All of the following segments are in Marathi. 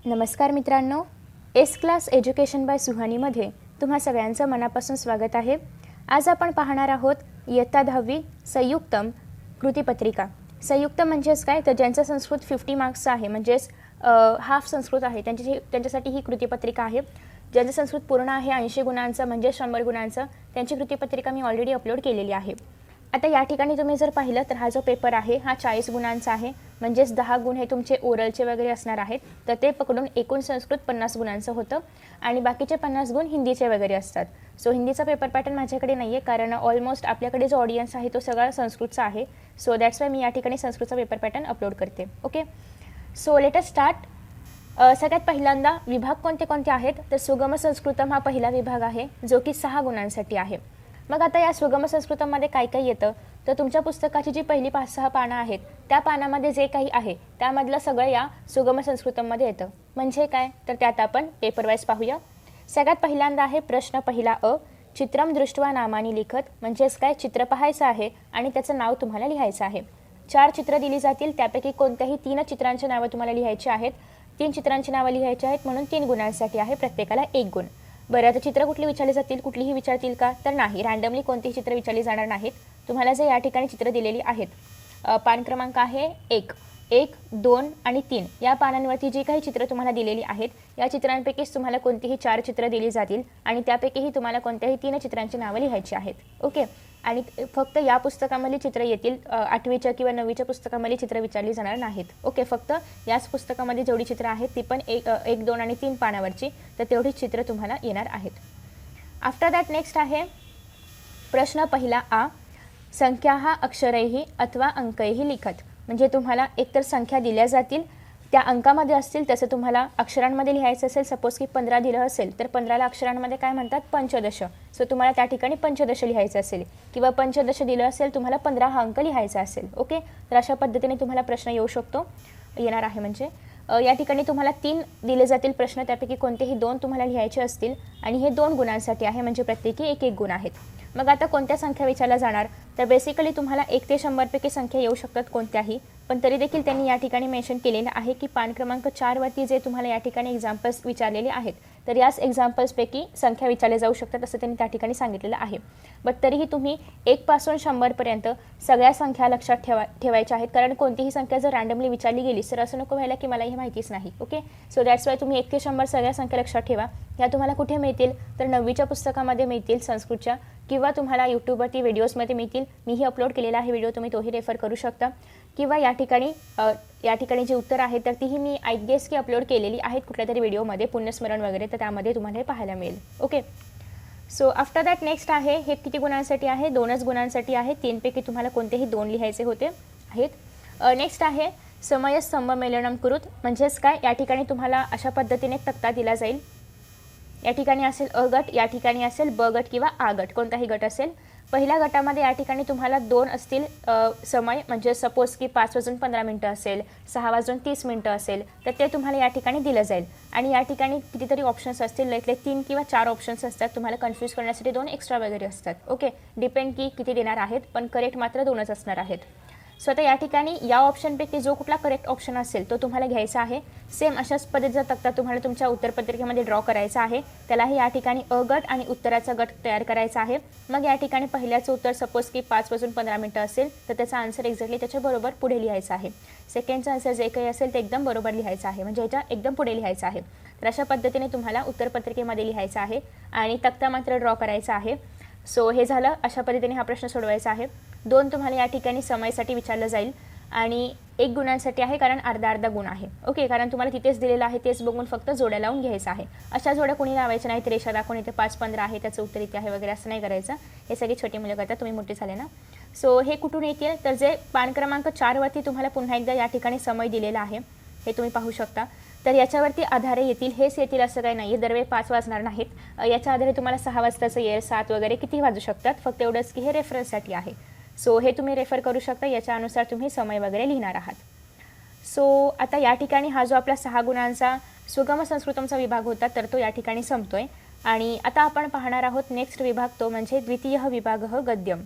नमस्कार मित्रांनो, एस क्लास एज्युकेशन बाय सुहानीमध्ये तुम्हा सगळ्यांचं मनापासून स्वागत आहे। आज आपण पाहणार आहोत इयत्ता 10वी संयुक्तम कृतीपत्रिका। संयुक्त म्हणजेच काय, तर ज्यांचं संस्कृत 50 मार्क्स आहे, म्हणजेच हाफ संस्कृत आहे, त्यांच्यासाठी ही कृतीपत्रिका आहे। ज्यांचं संस्कृत पूर्ण आहे 80 गुणांचं म्हणजे 100 गुणांचं, त्यांची कृतीपत्रिका मी ऑलरेडी अपलोड केलेली आहे। आता या ठिकाणी तुम्ही जर पाहिलं तर हा जो पेपर आहे हा 40 गुणांचा आहे, म्हणजेच 10 गुण हे तुमचे ओरलचे वगैरे असणार आहेत, तर ते पकडून एकूण संस्कृत 50 गुणांचं होतं आणि बाकीचे 50 गुण हिंदीचे वगैरे असतात। सो हिंदीचा पेपर पॅटर्न माझ्याकडे नाही आहे, कारण ऑलमोस्ट आपल्याकडे जो ऑडियन्स आहे तो सगळा संस्कृतचा आहे। सो दॅट्स वाय मी या ठिकाणी संस्कृतचा पेपर पॅटर्न अपलोड करते। Okay, so let us start. सगळ्यात पहिल्यांदा विभाग कोणते कोणते आहेत, तर सुगम संस्कृतम हा पहिला विभाग आहे जो की 6 गुणांसाठी आहे। मग आता या सुगम संस्कृतमध्ये काय काय येतं, तर तुमच्या पुस्तकाची जी पहिली 5-6 पानं आहेत त्या पानामध्ये जे काही आहे त्यामधलं सगळं या सुगम संस्कृतमध्ये येतं। म्हणजे काय, तर त्यात आपण पेपर वाईज पाहूया। सगळ्यात पहिल्यांदा आहे प्रश्न पहिला अ, चित्रम दृष्ट्वा नामानी लिखत, म्हणजेच काय, चित्र पाहायचं आहे आणि त्याचं नाव तुम्हाला लिहायचं आहे। 4 चित्र दिली जातील, त्यापैकी कोणत्याही 3 चित्रांची नावं तुम्हाला लिहायची आहेत। 3 चित्रांची नावं लिहायची आहेत म्हणून 3 गुणांसाठी आहे, प्रत्येकाला 1 गुण। बरं, आता चित्र कुठली विचारली जातील, कुठलीही विचारतील का, तर नाही, रँडमली कोणतीही चित्र विचारली जाणार नाहीत। तुम्हाला जे या ठिकाणी चित्र दिलेली आहेत, पान क्रमांक आहे 1, 2 आणि 3 या पानांवरती जी काही चित्र तुम्हाला दिलेली आहेत या चित्रांपैकीच तुम्हाला कोणतीही 4 चित्र दिली जातील आणि त्यापैकीही तुम्हाला कोणत्याही 3 चित्रांची नावं लिहायची आहेत। ओके, आणि फक्त या पुस्तकामधली चित्र येतील, 8वीच्या किंवा 9वीच्या पुस्तकामधली चित्र विचारली जाणार नाहीत। ओके, फक्त याच पुस्तकामध्ये जेवढी चित्र आहेत ती पण 1, 2 आणि 3 पानावरची, तर तेवढीच चित्र तुम्हाला येणार आहेत। आफ्टर दॅट नेक्स्ट आहे प्रश्न पहिला आ, संख्या अक्षरैहि अथवा अंकैहि लिखत, म्हणजे तुम्हाला एकतर संख्या दिल्या जातील, त्या अंकामध्ये असतील, तसं तुम्हाला अक्षरांमध्ये लिहायचं असेल। सपोज की 15 दिलं असेल तर 15ला अक्षरांमध्ये काय म्हणतात, पंचदश। सो तुम्हाला त्या ठिकाणी पंचदश लिहायचं असेल, किंवा पंचदश दिलं असेल तुम्हाला 15 हा अंक लिहायचा असेल। ओके, तर अशा पद्धतीने तुम्हाला प्रश्न येणार आहे। म्हणजे या ठिकाणी तुम्हाला 3 दिले जातील प्रश्न, त्यापैकी कोणतेही 2 तुम्हाला लिहायचे असतील आणि हे 2 गुणांसाठी आहे, म्हणजे प्रत्येकी 1-1 गुण आहेत। मग आता कोणत्या संख्या विचारल्या जाणार, तर बेसिकली तुम्हाला 1 ते 100 पैकी संख्या येऊ शकतात कोणत्याही, पण तरी देखील त्यांनी या ठिकाणी मेन्शन केलेलं आहे की पान क्रमांक 4 वरती जे तुम्हाला या ठिकाणी एक्झाम्पल्स विचारलेले आहेत, तर याच एक्झाम्पल्सपैकी संख्या विचारल्या जाऊ शकतात असं त्यांनी त्या ठिकाणी सांगितलेलं आहे। बट तरीही तुम्ही 1 पासून 100 पर्यंत सगळ्या संख्या लक्षात ठेवायच्या आहेत, कारण कोणतीही संख्या जर रँडमली विचारली गेली तर असं नको व्हायला की मला हे माहितीच नाही। ओके, सो दॅट्स वाय तुम्ही 1 ते 100 सगळ्या संख्या लक्षात ठेवा। ह्या तुम्हाला कुठे मिळतील, तर 9वीच्या पुस्तकामध्ये मिळतील संस्कृतच्या, किंवा तुम्हाला यूट्यूबवरती व्हिडिओजमध्ये मिळतील। मीही अपलोड केलेला आहे व्हिडिओ, तुम्ही तोही रेफर करू शकता, किंवा या ठिकाणी जी उत्तर आहेत तर तीही मी आय गेस की अपलोड केलेली आहेत कुठल्या तरी व्हिडिओमध्ये, पुण्यस्मरण वगैरे, तर त्यामध्ये तुम्हाला हे पाहायला मिळेल। Okay, so after that next आहे, हे किती गुणांसाठी आहे, 2च गुणांसाठी आहे। 3 पैकी तुम्हाला कोणतेही 2 लिहायचे होते आहेत। नेक्स्ट आहे समय संमेलनम कुरुत, म्हणजेच काय, या ठिकाणी तुम्हाला अशा पद्धतीने तक्ता दिला जाईल। या ठिकाणी असेल अ गट, या ठिकाणी असेल ब गट किंवा आ गट, कोणताही गट असेल। पहिल्या गटामध्ये या ठिकाणी तुम्हाला 2 असतील समय, म्हणजे सपोज की 5 वाजून 15 मिनटं असेल, 6 वाजून 30 मिनटं असेल, तर ते तुम्हाला या ठिकाणी दिलं जाईल। आणि या ठिकाणी कितीतरी ऑप्शन्स असतील, लाईकले 3 किंवा 4 ऑप्शन्स असतात, तुम्हाला कन्फ्यूज करण्यासाठी 2 एक्स्ट्रा वगैरे असतात। ओके, डिपेंड की किती देणार आहेत, पण करेक्ट मात्र 2च असणार आहेत। सो आता या ठिकाणी या ऑप्शनपैकी जो कुठला करेक्ट ऑप्शन असेल तो तुम्हाला घ्यायचा आहे। सेम अशाच पद्धतीचा तक्ता तुम्हाला तुमच्या उत्तरपत्रिकेमध्ये ड्रॉ करायचा आहे, त्यालाही या ठिकाणी अ गट आणि उत्तराचा गट तयार करायचा आहे। मग या ठिकाणी पहिल्याचं उत्तर सपोज की 5 वाजून 15 मिनटं असेल तर त्याचा आन्सर एक्झॅक्टली त्याच्याबरोबर पुढे लिहायचा आहे। सेकंडचा आन्सर जे काही असेल ते एकदम बरोबर लिहायचं आहे, म्हणजे ह्याच्या एकदम पुढे लिहायचं आहे। तर अशा पद्धतीने तुम्हाला उत्तरपत्रिकेमध्ये लिहायचं आहे आणि तक्ता मात्र ड्रॉ करायचा आहे। सो हे झालं, अशा पद्धतीने हा प्रश्न सोडवायचा आहे। 2 तुम्हाला या ठिकाणी समयसाठी विचारलं जाईल आणि 1 गुणांसाठी आहे, कारण अर्धा गुण आहे। ओके, कारण तुम्हाला तिथेच दिलेलं आहे तेच बघून फक्त जोड्या लावून घ्यायचं आहे। अशा जोड्या कोणी लावायच्या नाहीत, रेषा दाखवून इथे 5-15 आहे त्याचं उत्तर इथे आहे वगैरे असं नाही करायचं, हे सगळी छोटी मुलं करतात, तुम्ही मोठे झाले ना। सो हे कुठून येतील, तर जे पान क्रमांक 4 वरती तुम्हाला पुन्हा एकदा या ठिकाणी समय दिलेला आहे हे तुम्ही पाहू शकता, तर याच्यावरती आधारे येतील, हेच येतील असं काही नाही, दरवेळी 5 वाजणार नाहीत। याच्या आधारे तुम्हाला 6 वाजताचं येईल, 7 वगैरे किती वाजू शकतात, फक्त एवढंच की हे रेफरन्ससाठी आहे। सो हे तुम्ही रेफर करू शकता, याच्यानुसार तुम्ही समय वगैरे लिहिणार आहात। सो आता या ठिकाणी हा जो आपला 6 गुणांचा सुगम संस्कृतमचा विभाग होता तर तो या ठिकाणी संपतोय आणि आता आपण पाहणार आहोत नेक्स्ट विभाग, तो म्हणजे द्वितीय विभाग गद्यम।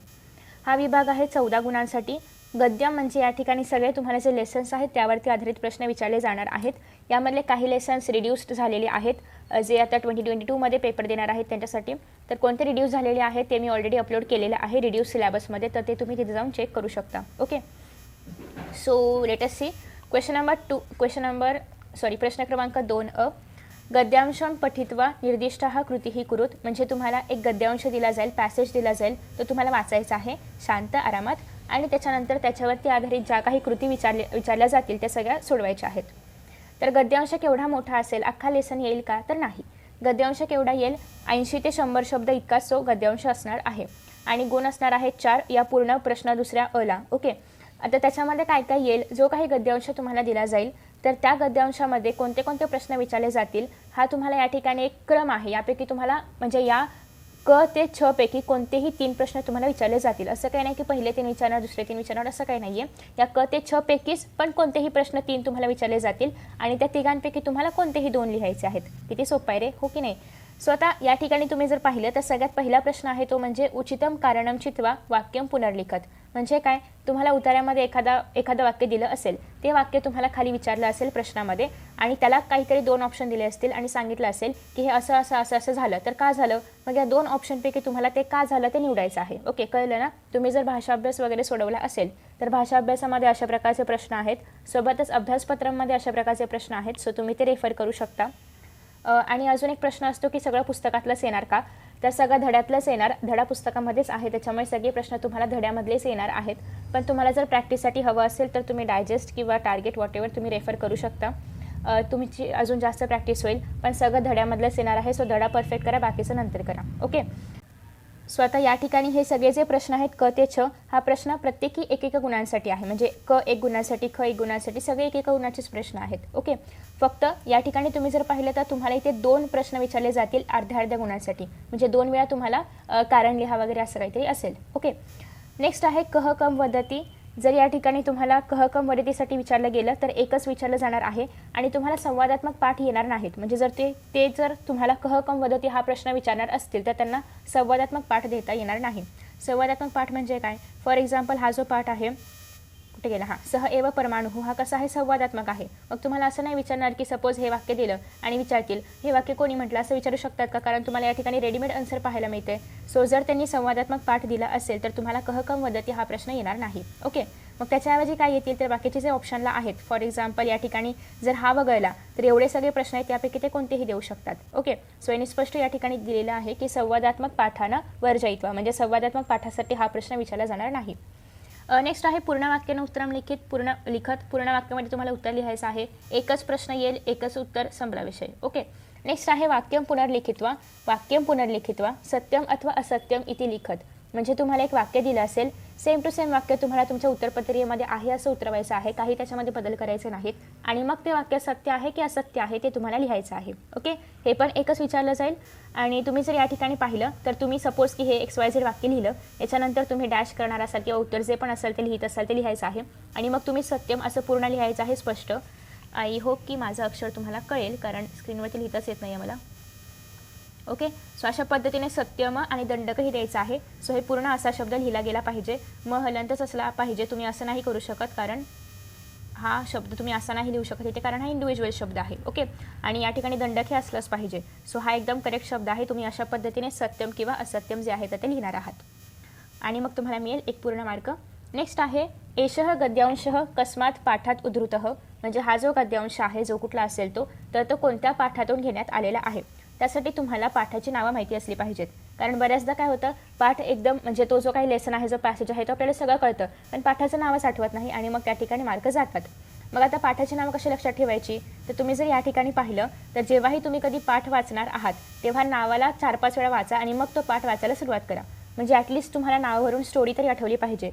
हा विभाग आहे 14 गुणांसाठी। गद्यम म्हणजे या ठिकाणी सगळे तुम्हाला जे लेसन्स आहेत त्यावरती आधारित प्रश्न विचारले जाणार आहेत। यामधले काही लेसन्स रिड्यूस्ड झालेले आहेत, जे आता 2022मध्ये पेपर देणार आहेत त्यांच्यासाठी. तर कोणते रिड्यूस झालेले आहेत ते मी ऑलरेडी अपलोड केलेलं आहे रिड्यूस सिलेबसमध्ये, तर ते तुम्ही तिथे जाऊन चेक करू शकता. Okay, so let us see प्रश्न क्रमांक 2 गद्यांशं पठित्वा निर्दिष्टः कृतीः कुरुत. म्हणजे तुम्हाला एक गद्यांश दिला जाईल, पॅसेज दिला जाईल, तो तुम्हाला वाचायचा आहे शांत आरामात, आणि त्याच्यानंतर त्याच्यावरती आधारित ज्या काही कृती विचारल्या जातील त्या सगळ्या सोडवायच्या आहेत. तर गद्यांश केवढा मोठा असेल, अख्खा लेसन येईल का, तर नाही. गद्यांश केवढा येईल, 80 ते 100 शब्द इतकाच तो गद्यांश असणार आहे, आणि गुण असणार आहेत 4 या पूर्ण प्रश्न दुसऱ्या अला. ओके, आता त्याच्यामध्ये काय काय येईल, जो काही गद्यांश तुम्हाला दिला जाईल तर त्या गद्यांशामध्ये कोणते कोणते प्रश्न विचारले जातील हा तुम्हाला या ठिकाणी एक क्रम आहे. यापैकी तुम्हाला म्हणजे या क ते छ पैकी कोणतेही 3 प्रश्न तुम्हाला विचारले जातील. असं काही नाही की पहिले 3 विचारणार दुसरे 3 विचारणार, असं काही नाही आहे. या क ते छ पैकीच पण कोणतेही प्रश्न 3 तुम्हाला विचारले जातील, आणि त्या तिघांपैकी तुम्हाला कोणतेही 2 लिहायचे आहेत. किती सोपं आहे रे, हो की नाही. सो आता या ठिकाणी तुम्ही जर पाहिलं तर सगळ्यात पहिला प्रश्न आहे तो म्हणजे उचितम कारणम चित्वा वाक्यम पुनर्लिखत. म्हणजे काय, तुम्हाला उतार्यामध्ये एखादं वाक्य दिलं असेल, ते वाक्य तुम्हाला खाली विचारलं असेल प्रश्नामध्ये, आणि त्याला काहीतरी 2 ऑप्शन दिले असतील आणि सांगितलं असेल की हे असं असं असं असं झालं तर का झालं. मग या 2 ऑप्शनपैकी तुम्हाला ते का झालं ते निवडायचं आहे. ओके, कळलं ना. तुम्ही जर भाषा अभ्यास वगैरे सोडवला असेल तर भाषा अभ्यासामध्ये अशा प्रकारचे प्रश्न आहेत, सोबतच अभ्यासपत्रांमध्ये अशा प्रकारचे प्रश्न आहेत. सो तुम्ही ते रेफर करू शकता. आणि अजून एक प्रश्न असतो की सगळं पुस्तकातलंच येणार का, तर सगळं धड्यातलंच येणार, धडा पुस्तकामध्येच आहे, त्याच्यामुळे सगळे प्रश्न तुम्हाला धड्यामधलेच येणार आहेत. पण तुम्हाला जर प्रॅक्टिससाठी हवं असेल तर तुम्ही डायजेस्ट किंवा टार्गेट वॉटेवर तुम्ही रेफर करू शकता. तुमची अजून जास्त प्रॅक्टिस होईल, पण सगळं धड्यामधलंच येणार आहे. सो धडा परफेक्ट करा, बाकीचं नंतर करा. ओके, सो आता या ठिकाणी हे सगळे जे प्रश्न आहेत क ते छ, हा प्रश्न प्रत्येकी एक गुणांसाठी आहे. म्हणजे क 1 गुणांसाठी, ख 1 गुणांसाठी, सगळे एक गुणाचेच प्रश्न आहेत. ओके, फक्त या ठिकाणी तुम्ही जर पाहिलं तर तुम्हाला इथे 2 प्रश्न विचारले जातील अर्ध्या गुणांसाठी. म्हणजे 2 वेळा तुम्हाला कारण लिहा वगैरे असं काहीतरी असेल. ओके, नेक्स्ट आहे कह कम वदती. जर या ठिकाणी तुम्हाला कह कम वदतीसाठी विचारलं गेलं तर एकच विचारलं जाणार आहे, आणि तुम्हाला संवादात्मक पाठ येणार नाहीत. म्हणजे जर ते जर तुम्हाला कह कम वदती हा प्रश्न विचारणार असतील तर त्यांना संवादात्मक पाठ देता येणार नाही. संवादात्मक पाठ म्हणजे काय, फॉर एक्झाम्पल हा जो पाठ आहे, कुठे गेला, हा सह एव परमाणु, हा कसा आहे, संवादात्मक आहे. मग तुम्हाला असं नाही विचारणार की सपोज हे वाक्य दिलं आणि विचारतील हे वाक्य कोणी म्हटलं, असं विचारू शकतात का, कारण तुम्हाला या ठिकाणी रेडीमेड आन्सर पाहायला मिळते. सो जर त्यांनी संवादात्मक पाठ दिला असेल तर तुम्हाला कह कम वदती हा प्रश्न येणार नाही. ओके, मग त्याच्याऐवजी काय येतील तर बाकीचे जे ऑप्शनला आहेत, फॉर एक्झाम्पल या ठिकाणी जर हा वगळला तर एवढे सगळे प्रश्न आहेत त्यापैकी ते कोणतेही देऊ शकतात. ओके, सो यांनी स्पष्ट या ठिकाणी दिलेलं आहे की संवादात्मक पाठानं वर्जयित्वा, म्हणजे संवादात्मक पाठासाठी हा प्रश्न विचारला जाणार नाही. नेक्स्ट आहे पूर्ण वाक्यानं उत्तरम लिखित. पूर्ण वाक्यामध्ये तुम्हाला उत्तर लिहायचं आहे. एकच प्रश्न येईल, एकच उत्तर, संपला विषय. ओके, नेक्स्ट आहे वाक्यम पुनर्लिखित्वा सत्यम अथवा असत्यम इति लिखत. म्हणजे तुम्हाला एक वाक्य दिलं असेल, सेम टू सेम वाक्य तुम्हाला तुमच्या उत्तरपत्रिकेमध्ये आहे असं उतरवायचं आहे, काही त्याच्यामध्ये बदल करायचे नाहीत, आणि मग ते वाक्य सत्य आहे की असत्य आहे ते तुम्हाला लिहायचं आहे. ओके, हे पण एकच विचारलं जाईल. आणि तुम्ही जर या ठिकाणी पाहिलं तर तुम्ही सपोज की हे XYZ वाक्य लिहिलं, याच्यानंतर तुम्ही डॅश करणार असाल किंवा उत्तर जे पण असेल ते लिहित असाल ते लिहायचं आहे, आणि मग तुम्ही सत्यम असं पूर्ण लिहायचं आहे स्पष्ट. आय होप की माझं अक्षर तुम्हाला कळेल, कारण स्क्रीनवरती लिहिताच येत नाही आहे मला. ओके, सो अशा पद्धतीने सत्यम आणि दंडकही द्यायचा आहे. सो हे पूर्ण असा शब्द लिहिला गेला पाहिजे, मग हलंतच असला पाहिजे. तुम्ही असं नाही करू शकत, कारण हा शब्द तुम्ही असा नाही लिहू शकत इथे, कारण हा इंडिव्हिज्युअल शब्द आहे. ओके, आणि या ठिकाणी दंडक हे असलंच पाहिजे. सो हा एकदम करेक्ट शब्द आहे. तुम्ही अशा पद्धतीने सत्यम किंवा असत्यम जे आहे ते लिहिणार आहात, आणि मग तुम्हाला मिळेल 1 पूर्ण मार्क. नेक्स्ट आहे एषः गद्यांशः कस्मात् पाठात उद्धृतः. म्हणजे हा जो गद्यांश आहे जो कुठला असेल तर तो कोणत्या पाठातून घेण्यात आलेला आहे. त्यासाठी तुम्हाला पाठाची नावं माहिती असली पाहिजेत, कारण बऱ्याचदा काय होतं, पाठ एकदम म्हणजे तो जो काही लेसन आहे, जो पॅसेज आहे तो आपल्याला सगळं कळतं, पण पाठाचं नावच आठवत नाही, आणि मग त्या ठिकाणी मार्क जातात. मग आता पाठाची नावं कशी लक्षात ठेवायची, तर तुम्ही जर या ठिकाणी पाहिलं तर जेव्हाही तुम्ही कधी पाठ वाचणार आहात तेव्हा नावाला 4-5 वेळा वाचा, आणि मग तो पाठ वाचायला सुरुवात करा. म्हणजे ॲटलिस्ट तुम्हाला नावावरून स्टोरी तरी आठवली पाहिजे.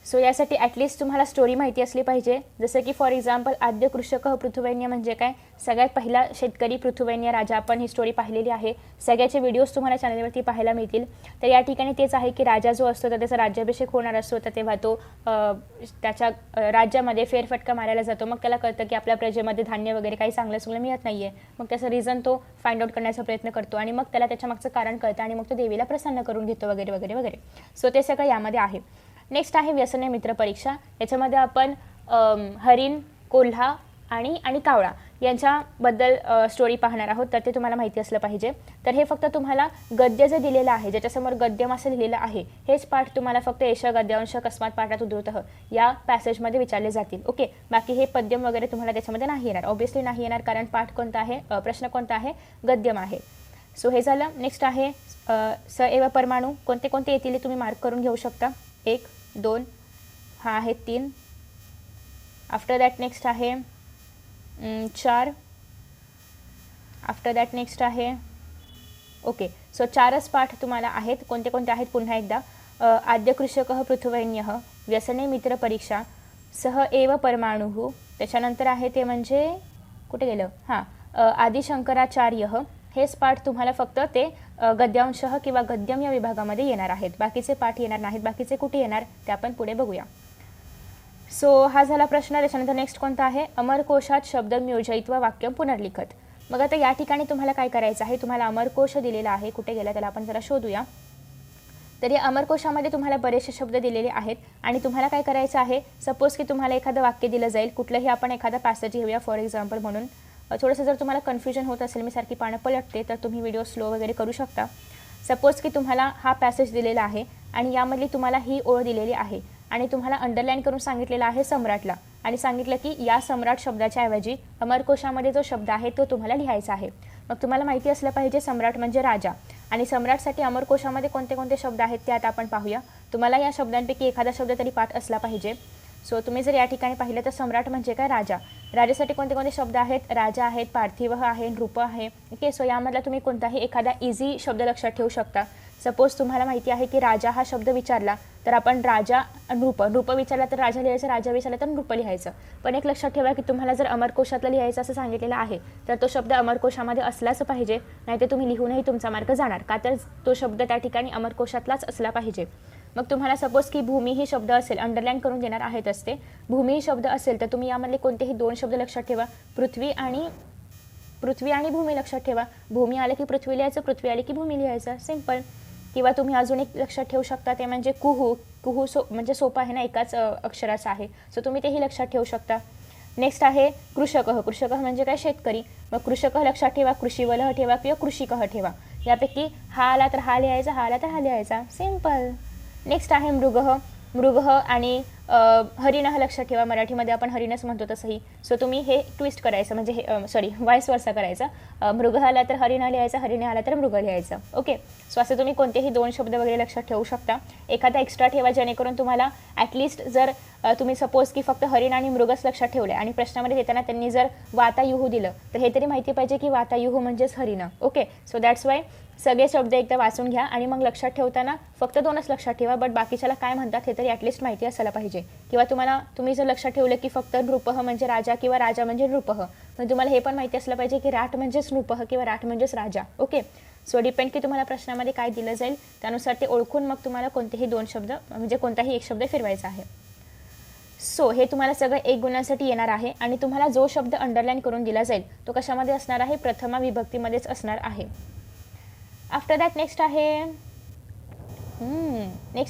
सो यासाठी ॲटलिस्ट तुम्हाला स्टोरी माहिती असली पाहिजे. जसं की फॉर एक्झाम्पल आद्य कृषक पृथुवैन्य म्हणजे काय, सगळ्यात पहिला शेतकरी पृथुवैन्य राजा. आपण ही स्टोरी पाहिलेली आहे, सगळ्याचे व्हिडिओज तुम्हाला चॅनलवरती पाहायला मिळतील. तर या ठिकाणी तेच आहे की राजा जो असतो तर त्याचा राज्याभिषेक होणार असतो, तर तेव्हा तो त्याच्या राज्यामध्ये फेरफटका मारायला जातो. मग त्याला कळतं की आपल्या प्रजेमध्ये धान्य वगैरे काही चांगलं मिळत नाही आहे. मग त्याचं रिझन तो फाइंड आउट करण्याचा प्रयत्न करतो, आणि मग त्याला त्याच्या मागचं कारण कळतं, आणि मग तो देवीला प्रसन्न करून घेतो वगैरे वगैरे वगैरे. सो ते सगळं यामध्ये आहे. नेक्स्ट आहे व्यसने मित्र परीक्षा. याच्यामध्ये आपण हरिण, कोल्हा आणि कावळा यांच्याबद्दल स्टोरी पाहणार आहोत, तर ते तुम्हाला माहिती असलं पाहिजे. तर हे फक्त तुम्हाला गद्य जे दिलेलं आहे, ज्याच्यासमोर गद्यम असं लिहिलेलं आहे, हेच पाठ तुम्हाला फक्त एष गद्यांश अकस्मात पाठात उद्धृतः या पॅसेजमध्ये विचारले जातील. ओके, बाकी हे पद्यम वगैरे तुम्हाला त्याच्यामध्ये नाही येणार, ऑब्व्हियसली नाही येणार, कारण पाठ कोणता आहे, प्रश्न कोणता आहे, गद्यम आहे. सो हे झालं. नेक्स्ट आहे स एव परमाणू. कोणते कोणते येतील तुम्ही मार्क करून घेऊ शकता. 1 2 हा आहे 3. आफ्टर दॅट नेक्स्ट आहे 4. आफ्टर दॅट नेक्स्ट आहे ओके. सो 4च पाठ तुम्हाला आहेत. कोणते कोणते आहेत पुन्हा एकदा. आद्य कृषकः पृथ्वैन्यः, व्यसने मित्र परीक्षा, सह एव परमाणुः. त्याच्यानंतर आहे ते म्हणजे कुठे गेलं, हां, आदिशंकराचार्य. हेच पाठ तुम्हाला फक्त ते गद्यांशः किंवा गद्यम या विभागामध्ये येणार आहेत. बाकीचे पाठ येणार नाहीत. बाकीचे कुठे येणार ते आपण पुढे बघूया. सो हा झाला प्रश्न. त्याच्यानंतर नेक्स्ट कोणता आहे, अमरकोशात शब्द योजयित्वा वाक्यम पुनर्लिखत. मग आता या ठिकाणी तुम्हाला काय करायचं आहे, तुम्हाला अमरकोश दिलेला आहे, कुठे गेला त्याला आपण जरा शोधूया. तर या अमरकोशामध्ये तुम्हाला बरेचसे शब्द दिलेले आहेत आणि तुम्हाला काय करायचं आहे, सपोज की तुम्हाला एखादं वाक्य दिलं जाईल, कुठलंही आपण एखादा पॅसेज घेऊया फॉर एक्झाम्पल म्हणून. थोडंसं जर तुम्हाला कन्फ्युजन होत असेल, मी सारखी पानं पलटते, तर तुम्ही व्हिडिओ स्लो वगैरे करू शकता. सपोज की तुम्हाला हा पॅसेज दिलेला आहे आणि यामधली तुम्हाला ही ओळ दिलेली आहे आणि तुम्हाला अंडरलाईन करून सांगितलेला आहे सम्राटला, आणि सांगितलं की या सम्राट शब्दाच्या ऐवजी अमरकोशामध्ये जो शब्द आहे तो तुम्हाला लिहायचा आहे. मग तुम्हाला माहिती असलं पाहिजे सम्राट म्हणजे राजा, आणि सम्राटसाठी अमरकोशामध्ये कोणते कोणते शब्द आहेत ते आता आपण पाहूया. तुम्हाला या शब्दांपैकी एखादा शब्द तरी पाठ असला पाहिजे. सो तुम्ही जर या ठिकाणी पाहिलं तर सम्राट म्हणजे काय, राजा. राजासाठी कोणते कोणते शब्द आहेत, राजा आहेत, पार्थिव आहे, नृप आहे. ओके, सो यामधला तुम्ही कोणताही एखादा इझी शब्द लक्षात ठेवू शकता. सपोज तुम्हाला माहिती आहे की राजा हा शब्द विचारला तर आपण राजा नृप विचारला तर राजा लिहायचं, राजा विचारला तर नृप लिहायचं. पण एक लक्षात ठेवा की तुम्हाला जर अमरकोशातलं लिहायचं असं सांगितलेलं आहे तर तो शब्द अमरकोशामध्ये असलाच पाहिजे, नाही तर तुम्ही लिहूनही तुमचा मार्क जाणार, का तर तो शब्द त्या ठिकाणी अमरकोशातलाच असला पाहिजे. मग तुम्हाला सपोज की भूमी ही शब्द असेल, अंडरलाईन करून देणार आहेत असते, भूमी ही शब्द असेल तर तुम्ही यामधले कोणतेही 2 शब्द लक्षात ठेवा, पृथ्वी आणि भूमी लक्षात ठेवा. भूमी आले की पृथ्वी लिहायचं, पृथ्वी आले की भूमी लिहायचं, सिंपल. किंवा तुम्ही अजून एक लक्षात ठेवू शकता ते म्हणजे कुहू म्हणजे सोपं आहे ना, एकाच अक्षराचं आहे, सो तुम्ही तेही लक्षात ठेवू शकता. नेक्स्ट आहे कृषकः. कृषकः म्हणजे काय, शेतकरी. मग कृषकः लक्षात ठेवा, कृषीवलः ठेवा किंवा कृषिकः ठेवा. यापैकी हा आला तर हा लिहायचा, हा आला तर हा लिहायचा, सिंपल. नेक्स्ट आहे मृगः आणि हरिणः लक्षात ठेवा, मराठीमध्ये आपण हरिणच म्हणतो तसंही. सो तुम्ही हे ट्विस्ट करायचं, म्हणजे हे वाईस वर्सा करायचा. मृग आला तर हरिण लिहायचा, हरिण आला तर मृग लिहायचं. ओके, सो असं तुम्ही कोणतेही 2 शब्द वगैरे लक्षात ठेवू शकता. एखादा एक्स्ट्रा ठेवा जेणेकरून तुम्हाला ॲटलिस्ट जर तुम्ही सपोज की फक्त हरिण आणि मृगच लक्षात ठेवले आणि प्रश्नामध्ये देताना त्यांनी जर वातायुहू दिलं तर हे तरी माहिती पाहिजे की वातायुहू म्हणजेच हरिण. ओके, सो दॅट्स वाय सगळे शब्द एकदा वाचून घ्या आणि मग लक्षात ठेवताना फक्त 2च लक्षात ठेवा, बट बाकीच्याला काय म्हणतात हे तरी ॲटलिस्ट माहिती असायला पाहिजे. किंवा तुम्ही जर लक्षात ठेवलं की फक्त नृपः म्हणजे राजा किंवा राजा म्हणजे नृपः, पण तुम्हाला हे पण माहिती असलं पाहिजे की राठ म्हणजेच नृपः किंवा राठ म्हणजेच राजा. ओके, सो डिपेंड की तुम्हाला प्रश्नामध्ये काय दिलं जाईल त्यानुसार ते ओळखून मग तुम्हाला कोणतेही 2 शब्द म्हणजे कोणताही एक शब्द फिरवायचा आहे. सो हे तुम्हाला सगळं 1 गुणांसाठी येणार आहे आणि तुम्हाला जो शब्द अंडरलाईन करून दिला जाईल तो कशामध्ये असणार आहे, प्रथमा विभक्तीमध्येच असणार आहे. आफ्टर दॅट नेक्स्ट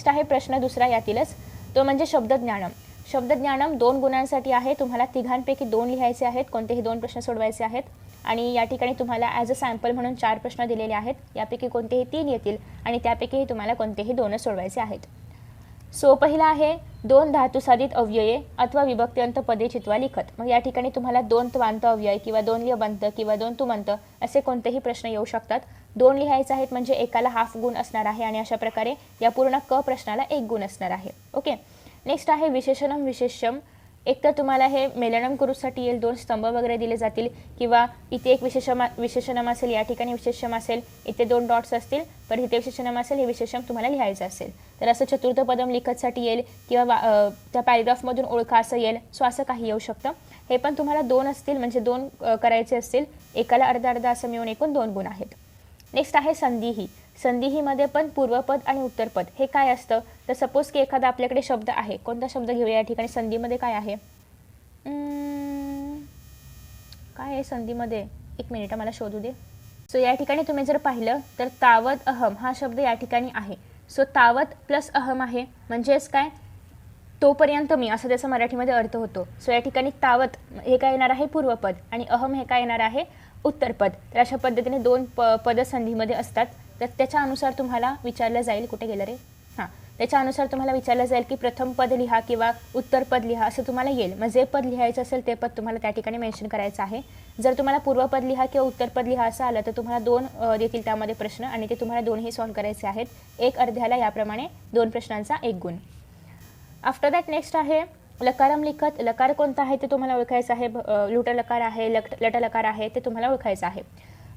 आहे प्रश्न दुसरा यातीलच, तो म्हणजे शब्दज्ञानम. शब्दज्ञानम 2 गुणांसाठी आहे. तुम्हाला तिघांपैकी 2 लिहायचे आहेत, कोणतेही 2 प्रश्न सोडवायचे आहेत आणि या ठिकाणी तुम्हाला ॲज अ सॅम्पल म्हणून 4 प्रश्न दिलेले आहेत. यापैकी कोणतेही 3 येतील आणि त्यापैकी तुम्हाला कोणतेही 2च सोडवायचे आहेत. सो पहिला आहे 2 धातुसाधित अव्यये अथवा विभक्त्यंत पदे चित्वा लिखत. मग या ठिकाणी तुम्हाला 2 त्वांत अव्यय किंवा 2 लियबंत किंवा 2 तुमंत असे कोणतेही प्रश्न येऊ शकतात. 2 लिहायचे आहेत म्हणजे एकाला हाफ गुण असणार आहे आणि अशा प्रकारे या पूर्ण क प्रश्नाला 1 गुण असणार आहे. ओके, नेक्स्ट आहे विशेषणम विशेष्यम. एक तर तुम्हाला हे मेलनम करूसाठी येईल, 2 स्तंभ वगैरे दिले जातील किंवा इथे एक विशेषणम असेल, या ठिकाणी विशेष्यम असेल, इथे 2 डॉट्स असतील, पण इथे विशेषणम असेल, हे विशेषम तुम्हाला लिहायचं असेल. तर असं चतुर्थ पदम लिखतसाठी येईल किंवा त्या पॅरेग्राफमधून ओळखा असं येईल. सो असं काही येऊ शकतं. हे पण तुम्हाला 2 असतील म्हणजे 2 करायचे असतील, एकाला अर्धा अर्धा असं मिळून एकूण 2 गुण आहेत. नेक्स्ट आहे संधिही. संधिहीमध्ये पण पूर्वपद आणि उत्तरपद हे काय असतं, तर सपोज की एखादा आपल्याकडे शब्द आहे, कोणता शब्द घेऊया या ठिकाणी संधीमध्ये काय आहे, काय आहे संधीमध्ये, 1 मिनिट मला शोधू दे. सो या ठिकाणी तुम्ही जर पाहिलं तर तावत अहम हा शब्द या ठिकाणी आहे. सो तावत प्लस अहम आहे म्हणजेच काय, तोपर्यंत मी असं त्याचा मराठीमध्ये अर्थ होतो. सो या ठिकाणी तावत हे काय येणार आहे पूर्वपद आणि अहम हे काय येणार आहे उत्तरपद. तर अशा पद्धतीने दोन पद संधीमध्ये असतात. तर त्याच्यानुसार तुम्हाला विचारलं जाईल, कुठे गेलं रे, हां, त्याच्यानुसार तुम्हाला विचारलं जाईल की प्रथम पद लिहा किंवा उत्तरपद लिहा असं तुम्हाला येईल. मग जे पद लिहायचं असेल ते पद तुम्हाला त्या ठिकाणी मेन्शन करायचं आहे. जर तुम्हाला पूर्वपद लिहा किंवा उत्तरपद लिहा असं आलं तर तुम्हाला 2 देतील त्यामध्ये प्रश्न आणि ते तुम्हाला दोन्ही सॉल्व्ह करायचे आहेत. एक अर्ध्याला याप्रमाणे 2 प्रश्नांचा 1 गुण. आफ्टर दॅट नेक्स्ट आहे लकारम लिखत. लकार कोणता आहे ते तुम्हाला ओळखायचं आहे. लुट लकार आहे, लट लकार आहे, ते तुम्हाला ओळखायचं आहे.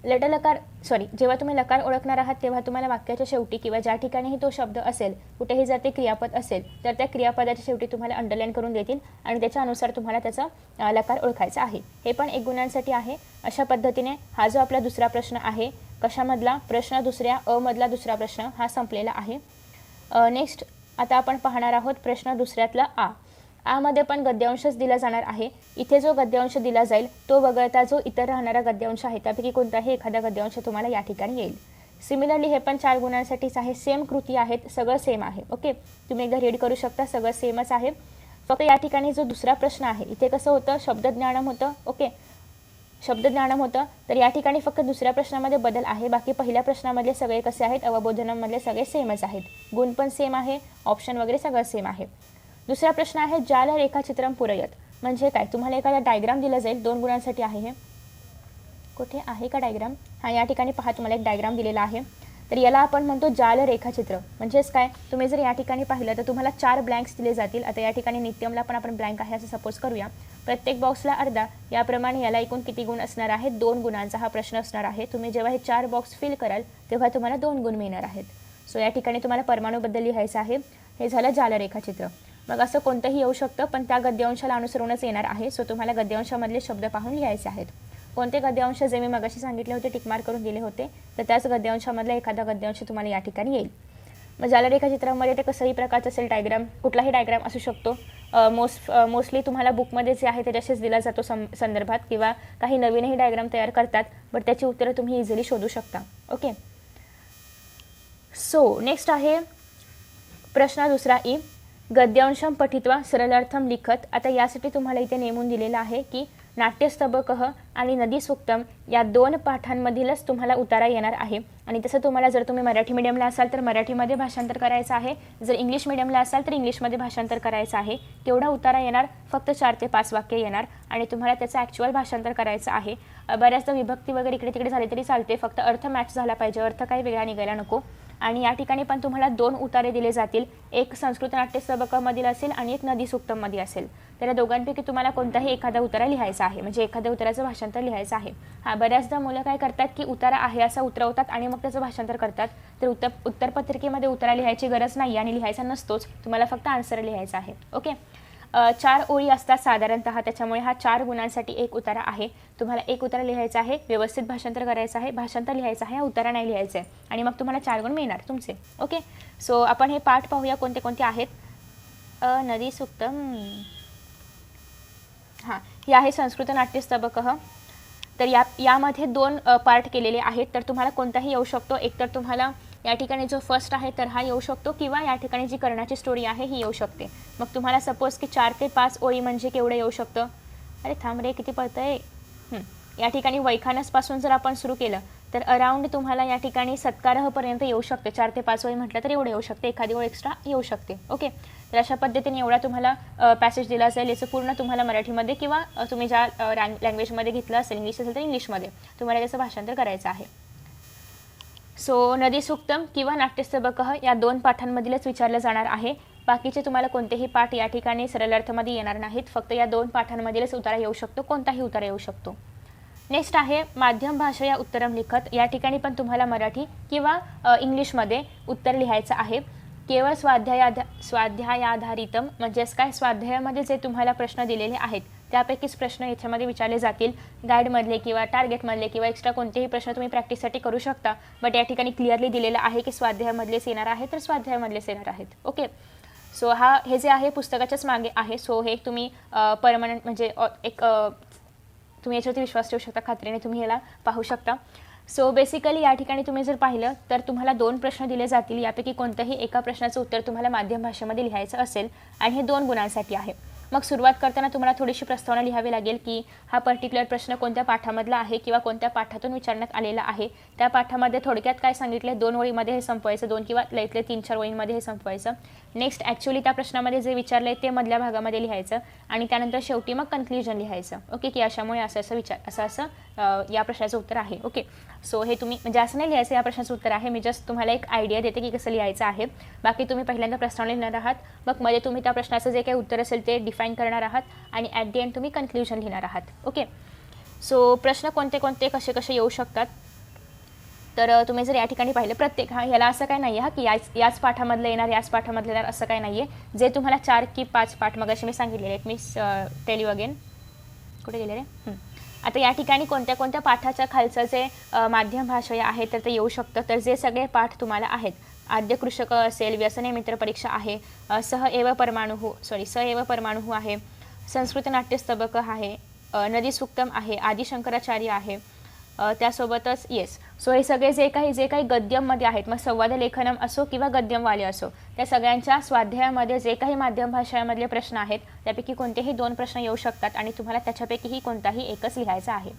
जेव्हा तुम्ही लकार ओळखणार आहात तेव्हा तुम्हाला वाक्याच्या शेवटी किंवा ज्या ठिकाणीही तो शब्द असेल, कुठेही जर ते क्रियापद असेल तर त्या क्रियापदाच्या शेवटी तुम्हाला अंडरलाईन करून देतील आणि त्याच्या अनुसार तुम्हाला त्याचा लकार ओळखायचा आहे. हे पण 1 गुणांसाठी आहे. अशा पद्धतीने हा जो आपला दुसरा प्रश्न आहे, कशामधला प्रश्न, दुसऱ्या अ मधला दुसरा प्रश्न हा संपलेला आहे. नेक्स्ट आता आपण पाहणार आहोत प्रश्न दुसऱ्यातला आ. आमध्ये पण गद्यांशच दिला जाणार आहे. इथे जो गद्यांश दिला जाईल तो वगळता जो इतर राहणारा गद्यांश आहे त्यापैकी कोणताही एखादा गद्यांश तुम्हाला या ठिकाणी येईल. सिमिलरली हे पण 4 गुणांसाठीच आहे. सेम कृती आहेत, सगळं सेम आहे. ओके, तुम्ही एकदा रीड करू शकता, सगळं सेमच आहे. फक्त या ठिकाणी जो दुसरा प्रश्न आहे इथे कसं होतं, शब्दज्ञानम होतं. ओके, शब्दज्ञानम होतं. तर या ठिकाणी फक्त दुसऱ्या प्रश्नामध्ये बदल आहे. बाकी पहिल्या प्रश्नामधले सगळे कसे आहेत, अवबोधनमधले सगळे सेमच आहेत. गुण पण सेम आहे, ऑप्शन वगैरे सगळं सेम आहे. दुसरा प्रश्न आहे जाल रेखाचित्रम पुरयत. म्हणजे काय, तुम्हाला एखादा डायग्राम दिला जाईल. 2 गुणांसाठी आहे. हे कुठे आहे का डायग्राम, हां या ठिकाणी पहा तुम्हाला एक डायग्राम दिलेला आहे. तर याला आपण म्हणतो जाल रेखाचित्र. म्हणजेच काय, तुम्ही जर या ठिकाणी पाहिलं तर तुम्हाला 4 ब्लँक्स दिले जातील. आता या ठिकाणी नित्यमला पण आपण ब्लँक आहे असं सपोज करूया. प्रत्येक बॉक्सला अर्धा, याप्रमाणे याला एकूण किती गुण असणार आहेत, 2 गुणांचा हा प्रश्न असणार आहे. तुम्ही जेव्हा हे 4 बॉक्स फिल कराल तेव्हा तुम्हाला 2 गुण मिळणार आहेत. सो या ठिकाणी तुम्हाला परमाणूबद्दल लिहायचं आहे. हे झालं जाल रेखाचित्र. मग असं कोणतंही येऊ शकतं पण त्या गद्यांशाला अनुसरूनच येणार आहे. सो तुम्हाला गद्यांशामधले शब्द पाहून लिहायचे आहेत. कोणते गद्यांश जे मी मगाशी सांगितले होते, टिकमार्क करून दिले होते, तर त्याच गद्यांशामधला एखादा गद्यांश तुम्हाला या ठिकाणी येईल. मग जाल रेखाचित्रामध्ये ते कसंही प्रकारचं असेल डायग्राम, कुठलाही डायग्राम असू शकतो. मोस्टली तुम्हाला बुकमध्ये जे आहे त्याच्याशीच दिला जातो संदर्भात, किंवा काही नवीनही डायग्राम तयार करतात, बट त्याची उत्तरं तुम्ही इझिली शोधू शकता. ओके, सो नेक्स्ट आहे प्रश्न दुसरा ई. गद्यांशम पठित्वा सरलार्थम लिखत. आता यासाठी तुम्हाला इथे नेमून दिलेलं आहे की नाट्यस्तबकः आणि नदी सूक्तम या 2 पाठांमधीलच तुम्हाला उतारा येणार आहे. आणि तसं तुम्हाला जर तुम्ही मराठी मीडियमला असाल तर मराठीमध्ये भाषांतर करायचं आहे. जर इंग्लिश मीडियमला असाल तर इंग्लिशमध्ये भाषांतर करायचं आहे. केवढा उतारा येणार, फक्त 4 ते 5 वाक्य येणार आणि तुम्हाला त्याचं ॲक्च्युअल भाषांतर करायचं आहे. बऱ्याचदा विभक्ती वगैरे इकडे तिकडे झाले तरी चालते, फक्त अर्थ मॅच झाला पाहिजे, अर्थ काही वेगळा निघायला नको. आणि या ठिकाणी पण तुम्हाला 2 उतारे दिले जातील. एक संस्कृत नाट्यस्तबकामधील असेल आणि एक नदी सूक्तममध्ये असेल. तर या दोघांपैकी तुम्हाला कोणताही एखादा उतारा लिहायचा आहे, म्हणजे एखाद्या उताराचं भाषांतर लिहायचं आहे. बऱ्याचदा मुलं काय करतात की उतारा आहे असा उतरवतात आणि मग त्याचं भाषांतर करतात. तर उत्तरपत्रिकेमध्ये उतारा लिहायची गरज नाही आणि लिहायचा नसतोच, तुम्हाला फक्त आन्सर लिहायचा आहे. ओके, 4 ओळी असतात साधारणतः, त्याच्यामुळे हा 4 गुणांसाठी 1 उतारा आहे. तुम्हाला 1 उतारा लिहायचा आहे, व्यवस्थित भाषांतर करायचं आहे, भाषांतर लिहायचं आहे, उतारा नाही लिहायचं आहे आणि मग तुम्हाला 4 गुण मिळणार तुमचे. ओके, सो आपण हे पाठ पाहूया कोणते कोणते आहेत. नदी सूक्तम, हां हे आहे संस्कृत नाट्यस्तबकः. तर यामध्ये 2 पार्ट केलेले आहेत. तर तुम्हाला कोणताही येऊ शकतो. एक तर तुम्हाला या ठिकाणी जो फर्स्ट आहे तर हा येऊ शकतो, किंवा या ठिकाणी जी कर्णाची स्टोरी आहे ही येऊ शकते. मग तुम्हाला सपोज की 4 ते 5 ओळी म्हणजे केवढं येऊ शकतं. अरे थांब रे, किती पडतंय. या ठिकाणी वैखानसपासून जर आपण सुरू केलं तर अराउंड तुम्हाला या ठिकाणी सत्कारहपर्यंत येऊ शकते. 4 ते 5 ओळी म्हटलं तर एवढं येऊ शकते, एखादी ओळ एक्स्ट्रा येऊ शकते. ओके, तर अशा पद्धतीने एवढा तुम्हाला पॅसेज दिला जाईल. याचं पूर्ण तुम्हाला मराठीमध्ये किंवा तुम्ही ज्या लँग्वेजमध्ये घेतलं असेल, इंग्लिश असेल तर इंग्लिशमध्ये तुम्हाला त्याचं भाषांतर करायचं आहे. सो नदी सूक्तम किंवा नाट्यस्तबकः या 2 पाठांमधीलच विचारलं जाणार आहे. बाकीचे तुम्हाला कोणतेही पाठ या ठिकाणी सरलार्थमध्ये येणार नाहीत. फक्त या 2 पाठांमधीलच उतारा येऊ शकतो, कोणताही उतारा येऊ शकतो. नेक्स्ट आहे माध्यम भाषा या उत्तरम लिखत. या ठिकाणी पण तुम्हाला मराठी किंवा इंग्लिशमध्ये उत्तर लिहायचं आहे. केवळ स्वाध्यायाधारितम म्हणजेच काय, स्वाध्यायामध्ये जे तुम्हाला प्रश्न दिलेले आहेत त्यापैकीच प्रश्न याच्यामध्ये विचारले जातील. गाईडमधले किंवा टार्गेटमधले किंवा एक्स्ट्रा कोणतेही प्रश्न तुम्ही प्रॅक्टिससाठी करू शकता. बट या ठिकाणी क्लिअरली दिलेलं आहे की स्वाध्यायामधलेच येणार आहे, तर स्वाध्यायामधलेच येणार आहेत. ओके, सो हे जे आहे पुस्तकाच्याच मागे आहे. सो हे तुम्ही परमनंट म्हणजे एक तुम्ही याच्यावरती विश्वास ठेवू शकता, खात्रीने तुम्ही ह्याला पाहू शकता. सो बेसिकली या ठिकाणी तुम्ही जर पाहिलं तर तुम्हाला 2 प्रश्न दिले जातील. यापैकी कोणत्याही एका प्रश्नाचं उत्तर तुम्हाला माध्यम भाषेमध्ये लिहायचं असेल आणि हे 2 गुणांसाठी आहे. मग सुरुवात करताना तुम्हाला थोडीशी प्रस्तावना लिहावी लागेल की हा पर्टिक्युलर प्रश्न कोणत्या पाठामधला आहे किंवा कोणत्या पाठातून विचारण्यात आलेला आहे. त्या पाठामध्ये थोडक्यात काय सांगितले, 2 ओळीमध्ये हे संपवायचं, 2 किंवा लईतले 3-4 ओळींमध्ये हे संपवायचं. नेक्स्ट ॲक्च्युअली त्या प्रश्नामध्ये जे विचारले ते मधल्या भागामध्ये लिहायचं आणि त्यानंतर शेवटी मग कन्क्ल्युजन लिहायचं. ओके, की अशामुळे असं या प्रश्नाचं उत्तर आहे. ओके, सो हे तुम्ही म्हणजे असं नाही लिहायचं या प्रश्नाचं उत्तर आहे, मी जस्ट तुम्हाला एक आयडिया देते की कसं लिहायचं आहे. बाकी तुम्ही पहिल्यांदा प्रस्तावना लिहिणार आहात, मग मध्ये तुम्ही त्या प्रश्नाचं जे काही उत्तर असेल ते डिफाईन करणार आहात आणि ॲट दी एंड तुम्ही कन्क्ल्युजन लिहिणार आहात. ओके, सो प्रश्न कोणते कोणते कसे येऊ शकतात तर तुम्ही जर या ठिकाणी पाहिलं प्रत्येक ह्याला असं काय नाही आहे की याच पाठामधलं येणार याच पाठामधलं येणार असं काय नाही आहे. जे तुम्हाला 4 की 5 पाठ मग असे मी सांगितलेले आहेत. मी टेल यू अगेन, कुठे गेले रे. आता या ठिकाणी कोणत्या कोणत्या पाठाच्या खालचं जे माध्यम भाषा आहे तर ते येऊ शकतं. तर जे सगळे पाठ तुम्हाला आहेत, आद्य कृषक असेल, व्यसने मित्र परीक्षा आहे, स एव परमाणु आहे, संस्कृत नाट्यस्तबक आहे, नदी सुक्तम आहे, आदि शंकराचार्य आहे, त्यासोबतच येस. सो हे सगळे जे काही गद्यममध्ये आहेत, मग संवाद लेखनम असो किंवा गद्यमवाले असो, त्या सगळ्यांच्या स्वाध्यायामध्ये जे काही माध्यम भाषेमधले प्रश्न आहेत त्यापैकी कोणतेही 2 प्रश्न येऊ शकतात आणि तुम्हाला त्याच्यापैकीही कोणताही एकच लिहायचा आहे.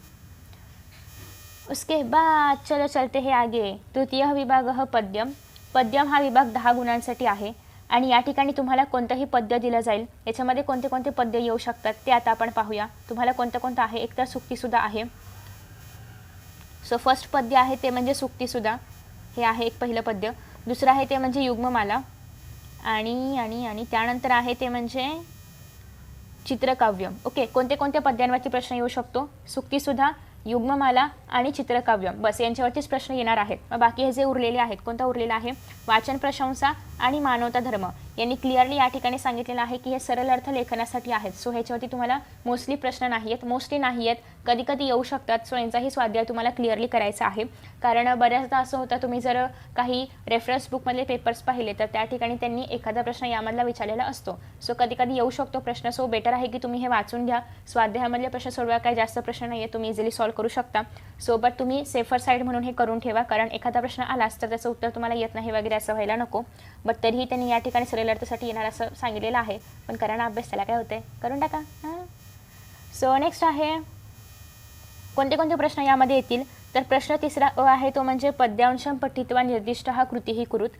उसके बाद चलो चलते हे आगे. तृतीय विभाग पद्यम. पद्यम हा विभाग 10 गुणांसाठी आहे आणि या ठिकाणी तुम्हाला कोणतंही पद्य दिलं जाईल. याच्यामध्ये कोणते कोणते पद्य येऊ शकतात ते आता आपण पाहूया. तुम्हाला कोणतं आहे, एकतर सुक्तीसुद्धा आहे. सो फर्स्ट पद्य आहे ते म्हणजे सुक्तीसुद्धा, हे आहे एक पहिलं पद्य. दुसरं आहे ते म्हणजे युग्ममाला आणि आणि आणि त्यानंतर आहे ते म्हणजे चित्रकाव्यम. ओके, कोणते कोणत्या पद्यांवरती प्रश्न येऊ शकतो, सुक्तीसुद्धा, युग्ममाला आणि चित्रकाव्यम, बस यांच्यावरतीच प्रश्न येणार आहेत. मग बाकी हे जे उरलेले आहेत, कोणता उरलेला आहे, वाचन प्रशंसा आणि मानवता धर्म, यांनी क्लिअरली या ठिकाणी सांगितलेलं आहे की हे सरळ अर्थ लेखनासाठी आहेत. सो ह्याच्यावरती तुम्हाला मोस्टली प्रश्न नाही आहेत, मोस्टली नाही आहेत, कधी कधी येऊ शकतात. सो यांचाही स्वाध्याय तुम्हाला क्लिअरली करायचा आहे. कारण बऱ्याचदा असं होतं, तुम्ही जर काही रेफरन्स बुकमधले पेपर्स पाहिले तर त्या ठिकाणी त्यांनी एखादा प्रश्न यामधला विचारलेला असतो. सो कधी कधी येऊ शकतो प्रश्न. सो बेटर आहे की तुम्ही हे वाचून घ्या. स्वाध्यायामधले प्रश्न सोडवा, काही जास्त प्रश्न नाही आहे, तुम्ही इझिली सॉल्व करू शकता. सोबत तुम्ही सेफर साईड म्हणून हे करून ठेवा, कारण एखादा प्रश्न आलाच तर त्याचं उत्तर तुम्हाला येत नाही वगैरे असं व्हायला नको. बट तरीही त्यांनी या ठिकाणी सरळ अर्थासाठी येणार असं सांगितलेलं आहे. पण करा ना अभ्यास, त्याला काय होतंय, करून टाका. सो नेक्स्ट आहे कोणते कोणते प्रश्न यामध्ये येतील. तर प्रश्न तिसरा आहे तो म्हणजे पद्यांशम पठित्वा निर्दिष्ट हा कृतीही कुरुत,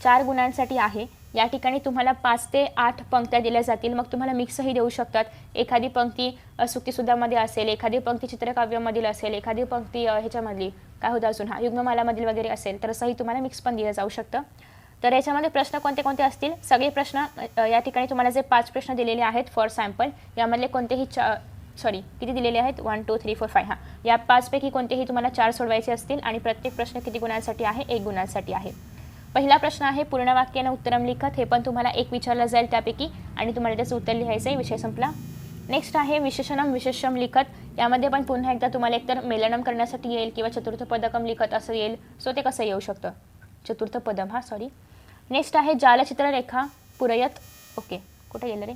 4 गुणांसाठी आहे. या ठिकाणी तुम्हाला 5 ते 8 पंक्त्या दिल्या जातील. मग तुम्हाला मिक्सही देऊ शकतात. एखादी पंक्ती सुक्तीसुद्धामध्ये असेल, एखादी पंक्ती चित्रकाव्यामधील असेल, एखादी पंक्ती ह्याच्यामधली काय होतं अजून युग्ममालामधील वगैरे असेल, तर असंही तुम्हाला मिक्स पण दिलं जाऊ शकतं. तर याच्यामध्ये प्रश्न कोणते कोणते असतील, सगळे प्रश्न या ठिकाणी तुम्हाला जे 5 प्रश्न दिलेले आहेत फॉर सॅम्पल, यामधले कोणतेही किती दिलेले आहेत, 1 2 3 4 5 या 5 पैकी कोणतेही तुम्हाला 4 सोडवायचे असतील आणि प्रत्येक प्रश्न किती गुणांसाठी आहे, 1 गुणांसाठी आहे. पहिला प्रश्न आहे पूर्ण वाक्यानं उत्तरम लिखत. हे पण तुम्हाला 1 विचारलं जाईल त्यापैकी आणि तुम्हाला त्याचं उत्तर लिहायचं आहे, विषय संपला. नेक्स्ट आहे विशेषणम विशेषम लिखत. यामध्ये पण पुन्हा एकदा तुम्हाला एकतर मेलनम करण्यासाठी येईल किंवा चतुर्थ पदकम लिखत असं येईल. सो ते कसं येऊ शकतं, चतुर्थ पदम नेक्स्ट आहे जालचित्र रेखा पुरयत. ओके, कुठे गेलं रे,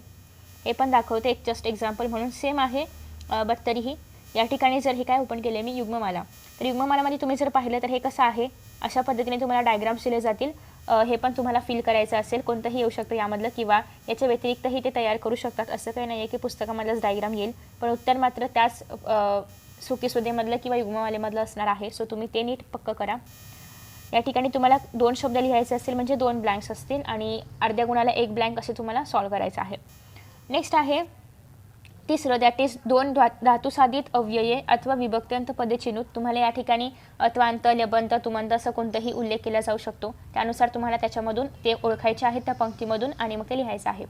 हे पण दाखवते एक जस्ट एक्झाम्पल म्हणून, सेम आहे. बट तरीही या ठिकाणी जर हे काय ओपन केले मी युग्ममाला, तर युग्ममालामध्ये तुम्ही जर पाहिलं तर हे कसं आहे, अशा पद्धतीने तुम्हाला डायग्राम्स दिले जातील. हे पण तुम्हाला फिल करायचं असेल, कोणतंही येऊ शकतं यामधलं किंवा याच्या व्यतिरिक्तही ते तयार करू शकतात. असं काही नाही आहे की पुस्तकामधलंच डायग्राम येईल, पण उत्तर मात्र त्याच सुक्तीसुद्धेमधलं किंवा युग्ममालेमधलं असणार आहे. सो तुम्ही ते नीट पक्क करा. या ठिकाणी तुम्हाला 2 शब्द लिहायचे असतील म्हणजे 2 ब्लँक्स असतील आणि अर्ध्या गुणाला 1 ब्लँक असे तुम्हाला सॉल्व करायचं आहे. नेक्स्ट आहे तिसरं, दॅट इज 2 धातुसाधित अव्यये अथवा विभक्त्यंत पदे चिन्हूत. तुम्हाला या ठिकाणी अत्वांत, लबंत, तुमंत असं कोणताही उल्लेख केला जाऊ शकतो. त्यानुसार तुम्हाला त्याच्यामधून ते ओळखायचे आहेत त्या पंक्तीमधून आणि मग ते लिहायचं आहे.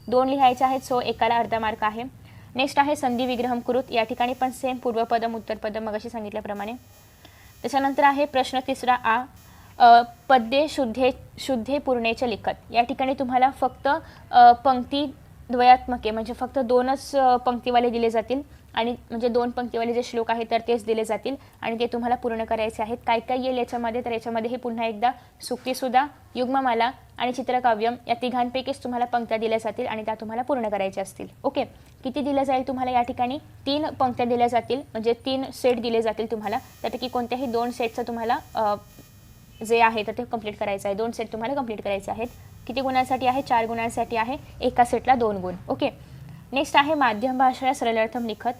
2 लिहायचे आहेत, सो एकाला अर्धा मार्क आहे. नेक्स्ट आहे संधी विग्रहम कुरुत. या ठिकाणी पण सेम पूर्वपदम उत्तरपदम मगाशी सांगितल्याप्रमाणे. त्याच्यानंतर आहे प्रश्न तिसरा पद्ये शुद्धे पूर्णेचे लिखत. या ठिकाणी तुम्हाला फक्त पंक्ती द्वयात्मके म्हणजे फक्त 2च पंक्तीवाले दिले जातील आणि म्हणजे 2 पंक्तीवाले जे श्लोक आहेत तर तेच दिले जातील आणि ते तुम्हाला पूर्ण करायचे आहेत. काय काय येईल याच्यामध्ये, तर याच्यामध्ये पुन्हा एकदा सुक्तीसुधा, युग्ममाला आणि चित्रकाव्यम या तिघांपैकीच तुम्हाला पंक्त्या दिल्या जातील आणि त्या तुम्हाला पूर्ण करायच्या असतील. ओके, किती दिलं जाईल तुम्हाला या ठिकाणी? 3 पंक्त्या दिल्या जातील, म्हणजे 3 सेट दिले जातील तुम्हाला. त्यापैकी कोणत्याही 2 सेटचं तुम्हाला जे आहे तर ते कंप्लीट करायचं आहे. 2 सेट तुम्हाला कंप्लीट करायचे आहेत. किती गुणांसाठी आहे? 4 गुणांसाठी आहे. एका सेटला 2 गुण. ओके, नेक्स्ट आहे माध्यम भाषा सरलार्थम लिखत.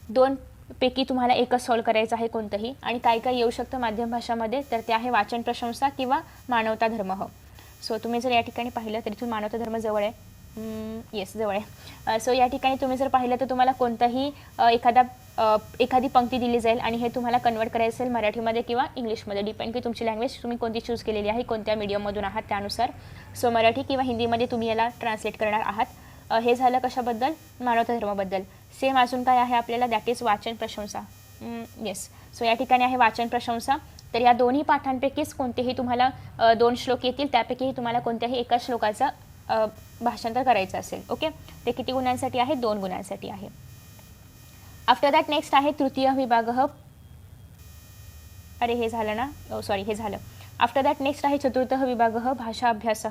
2 पैकी तुम्हाला एकच सॉल्व करायचं आहे कोणतंही. आणि काय काय येऊ शकतं माध्यम भाषामध्ये, तर ते आहे वाचन प्रशंसा किंवा मानवता धर्म. सो तुम्ही जर या ठिकाणी पाहिलं तर इथून मानवता धर्म जवळ आहे. येस, जवळ आहे. सो या ठिकाणी तुम्ही जर पाहिलं तर तुम्हाला कोणताही एखादी पंक्ती दिली जाईल आणि हे तुम्हाला कन्वर्ट करायचं असेल मराठीमध्ये किंवा इंग्लिशमध्ये, डिपेंड की तुमची लँग्वेज तुम्ही कोणती चूज केलेली आहे, कोणत्या मीडियममधून आहात त्यानुसार. सो मराठी किंवा हिंदीमध्ये तुम्ही याला ट्रान्सलेट करणार आहात. हे झालं कशाबद्दल? मानवता धर्माबद्दल. सेम अजून काय आहे आपल्याला, दॅट इज वाचन प्रशंसा. येस, सो या ठिकाणी आहे वाचन प्रशंसा. तर या दोन्ही पाठांपैकीच कोणतेही तुम्हाला 2 श्लोक येतील, त्यापैकी तुम्हाला कोणत्याही एका श्लोकाचा भाषांतर करायचं असेल. ओके, ते किती गुणांसाठी आहे? 2 गुणांसाठी आहे. आफ्टर दॅट नेक्स्ट आहे तृतीय विभाग. अरे हे झालं ना, सॉरी हे झालं. आफ्टर दॅट नेक्स्ट आहे चतुर्थ विभाग भाषा अभ्यास.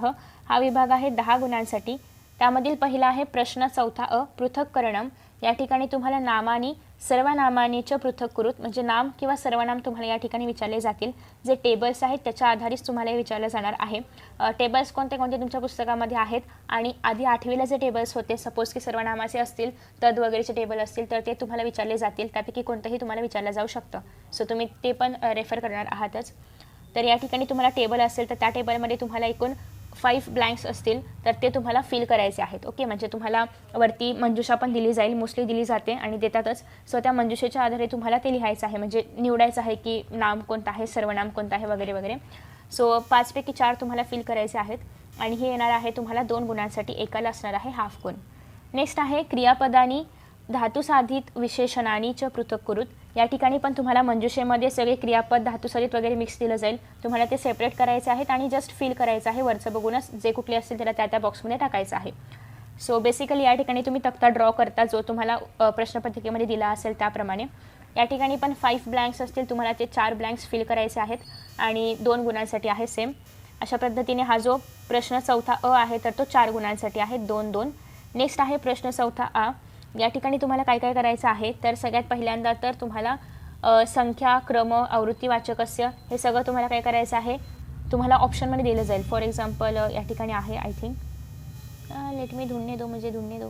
हा विभाग आहे 10 गुणांसाठी. त्यामधील पहिला आहे प्रश्न चौथा अ पृथक्करणम. या ठिकाणी तुम्हाला नामानी सर्वनामानीचं पृथक्कृत, म्हणजे नाम किंवा सर्वनाम तुम्हाला या ठिकाणी विचारले जातील. जे टेबल्स आहेत त्याच्या आधारित तुम्हाला हे विचारलं जाणार आहे. टेबल्स कोणते कोणते तुमच्या पुस्तकामध्ये आहेत आणि आधी 8वीला जे टेबल्स होते, सपोज की सर्वनामाचे असतील, तद वगैरेचे टेबल असतील, तर ते तुम्हाला विचारले जातील. त्यापैकी कोणतंही तुम्हाला विचारलं जाऊ शकतं. सो तुम्ही ते पण रेफर करणार आहातच. तर या ठिकाणी तुम्हाला टेबल असेल तर त्या टेबलमध्ये तुम्हाला एकूण 5 ब्लँक्स असतील, तर ते तुम्हाला फिल करायचे आहेत. ओके, म्हणजे तुम्हाला वरती मंजुषा पण दिली जाईल, मोस्टली दिली जाते आणि देतातच. सो त्या मंजुषेच्या आधारे तुम्हाला ते लिहायचं आहे, म्हणजे निवडायचं आहे की नाम कोणतं आहे, सर्वनाम कोणतं आहे वगैरे वगैरे. सो 5 पैकी 4 तुम्हाला फिल करायचे आहेत आणि हे येणार आहे तुम्हाला 2 गुणांसाठी. एकाला असणार आहे हाफ गुण. नेक्स्ट आहे क्रियापदानी धातुसाधित विशेषणानीच पृथक्कृत. या ठिकाणी पण तुम्हाला मंजुषेमध्ये सगळे क्रियापद धातुसाधित वगैरे मिक्स दिलं जाईल. तुम्हाला ते सेपरेट करायचे आहेत आणि जस्ट फिल करायचं आहे. वरचं बघूनच जे कुठले असतील त्याला त्या बॉक्समध्ये टाकायचं आहे. सो बेसिकली या ठिकाणी तुम्ही तक्ता ड्रॉ करता जो तुम्हाला प्रश्नपत्रिकेमध्ये दिला असेल त्याप्रमाणे. या ठिकाणी पण 5 ब्लँक्स असतील, तुम्हाला ते 4 ब्लँक्स फिल करायचे आहेत आणि 2 गुणांसाठी आहे सेम. अशा पद्धतीने हा जो प्रश्न चौथा अ आहे तर तो 4 गुणांसाठी आहे, 2-2. नेक्स्ट आहे प्रश्न चौथा आ. या ठिकाणी तुम्हाला काय काय करायचं आहे, तर सगळ्यात पहिल्यांदा तर तुम्हाला संख्या, क्रम, आवृत्तीवाचकस्य हे सगळं तुम्हाला काय करायचं आहे, तुम्हाला ऑप्शनमध्ये दिलं जाईल. फॉर एक्झाम्पल या ठिकाणी आहे आय थिंक, लेट मी ढूंढने दो.